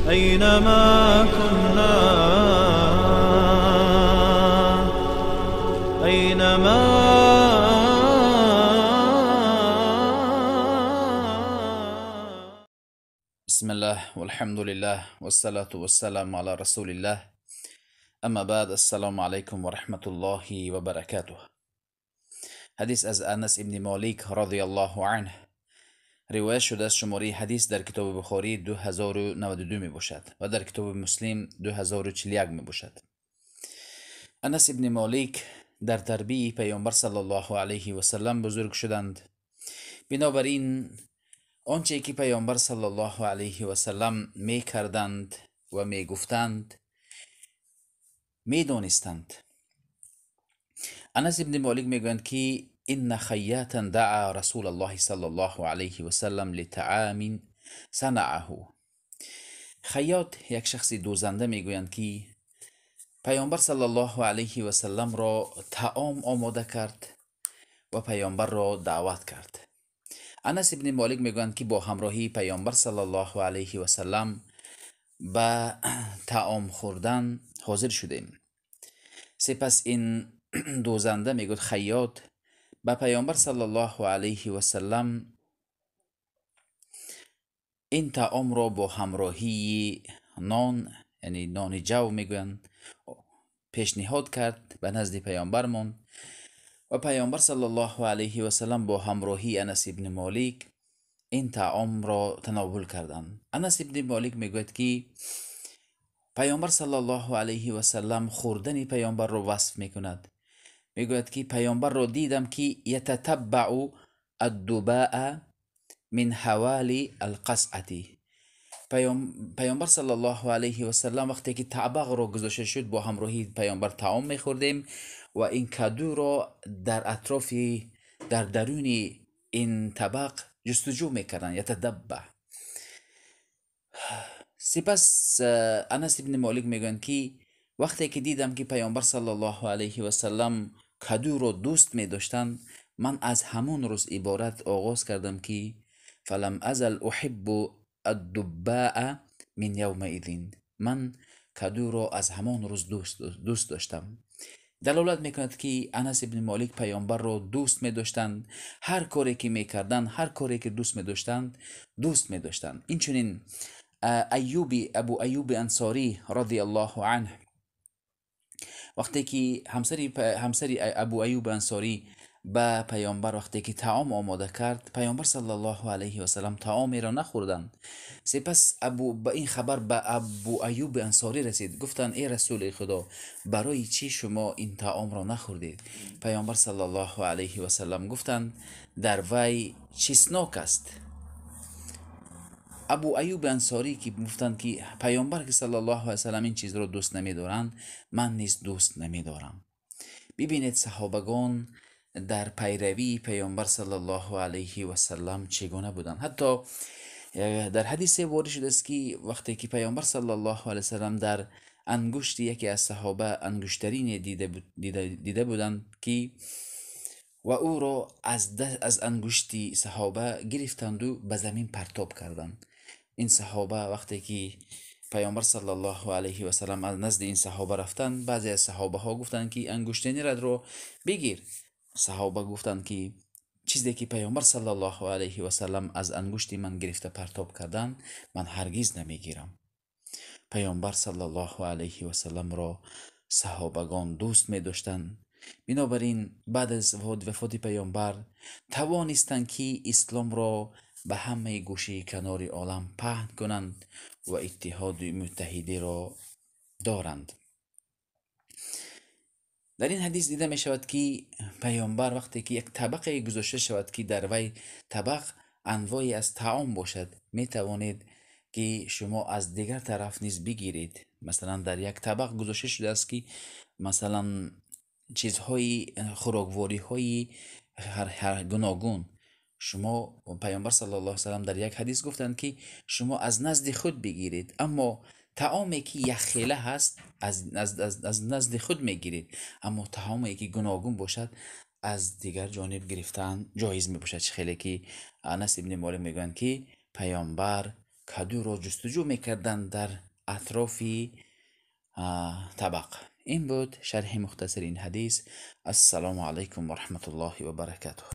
أينما كنا أينما بسم الله والحمد لله والصلاة والسلام على رسول الله. اما بعد، السلام عليكم ورحمة الله وبركاته. حدیث از انس ابن مالک رضی الله عنه روایت شده است. شماره حدیث در کتاب بخاری 2092 می باشد و در کتاب مسلم 2041 می باشد. انس ابن مالک در تربیه پیامبر صلی الله علیه و سلم بزرگ شدند. بنابراین آنچه که پیامبر صلی الله علیه و سلم می کردند و می گفتند می دانستند. انس ابن مالک می گویند که ان خیاطا دعا رسول الله صلی الله علیه و سلم لطعام صنعه. خیاط یک شخص دوزنده می گویند که پیامبر صلی الله علیه و سلم را طعام آماده کرد و پیامبر را دعوت کرد. انس ابن مالک میگویند که با همراهی پیامبر صلی الله علیه و سلم به طعام خوردن حاضر شدیم. سپس این دوزنده میگوید خیاط به پیامبر صلی الله علیه و سلم این طعام را با همراهی نان، یعنی نان جو میگویند، پیشنهاد کرد به نزد پیامبرمون و پیامبر صلی الله علیه و سلم با همراهی انس ابن مالک این طعام را تناول کردند. انس ابن مالک میگوید که پیامبر صلی الله علیه و سلم خوردن پیامبر را وصف میکند. میگوید که پیامبر را دیدم که یتتبع الدباء من حوالی القصعه. پیامبر صلی الله علیه و سلم وقتی که طبق را گذاشته شد با همراهی پیامبر طعام میخوردیم و این کدو را در اطراف، در درون این طبق جستجو میکردن، یتتبع. سپس انس ابن مالک میگن که وقتی که دیدم که پیامبر صلی الله علیه و سلم کدو را دوست میداشتند، من از همون روز عبارت آغاز کردم که فلم ازل احب الدباء من یومئذ. من کدو را از همان روز دوست داشتم. دلالت میکند که انس ابن مالک پیامبر را دوست میداشتند. هر کاری که میکردند، هر کاری که دوست میداشتند، دوست میداشتند. این چنین ابو ایوب انصاری رضی الله عنه وقتی که همسری ابو ایوب انصاری به پیامبر وقتی که طعام آماده کرد، پیامبر صلی الله علیه و سلم طعامی را نخوردند. سپس با این خبر به ابو ایوب انصاری رسید. گفتند ای رسول خدا، برای چی شما این طعام را نخوردید؟ پیامبر صلی الله علیه و سلم گفتند در وی چسناک است. ابو ایوب انصاری که گفتند که پیامبر که صلی الله علیه و سلم این چیز را دوست نمی‌دارند، من نیز دوست نمی‌دارم. ببینید صحابگان در پیروی پیامبر صلی الله علیه و سلم چگونه بودند. حتی در حدیث وارد شده است که وقتی که پیامبر صلی الله علیه و سلم در انگشت یکی از صحابه انگشترین دیده بودند که و او را از انگشتی صحابه گرفتند و به زمین پرتاب کردند. این صحابه وقتی که پیامبر صلی الله علیه و سلم از نزد این صحابه رفتند، بعضی از صحابه ها گفتند که انگشتین رد رو بگیر. صحابه گفتند که چیزی که پیامبر صلی الله علیه و سلم از انگشتی من گرفته پرتاب کردن، من هرگز نمیگیرم. پیامبر صلی الله علیه و سلم را صحابگان دوست می داشتند. بنابراین بعد از وفات پیامبر توانستند که اسلام را به همه گوشه کنار عالم پهن کنند و اتحاد متحده را دارند. در این حدیث دیده می شود که پیامبر وقتی که یک طبقه گذاشته شود که در وی طبق انواعی از طعام باشد، می توانید که شما از دیگر طرف نیز بگیرید. مثلا در یک طبق گذاشته شده است که مثلا چیزهای خوراکواری های هر گوناگون. شما پیامبر صلی الله علیه و سلم در یک حدیث گفتند که شما از نزد خود بگیرید، اما طعامی که یک خیله هست از نزد خود میگیرید، اما طعامی که گوناگون باشد از دیگر جانب گرفتن جایز می باشد. خیلی که انس ابن مالک میگویند که پیامبر کدو را جستجو میکردند در اطراف طبق. این بود شرح مختصر این حدیث. السلام علیکم و رحمت الله و برکاته.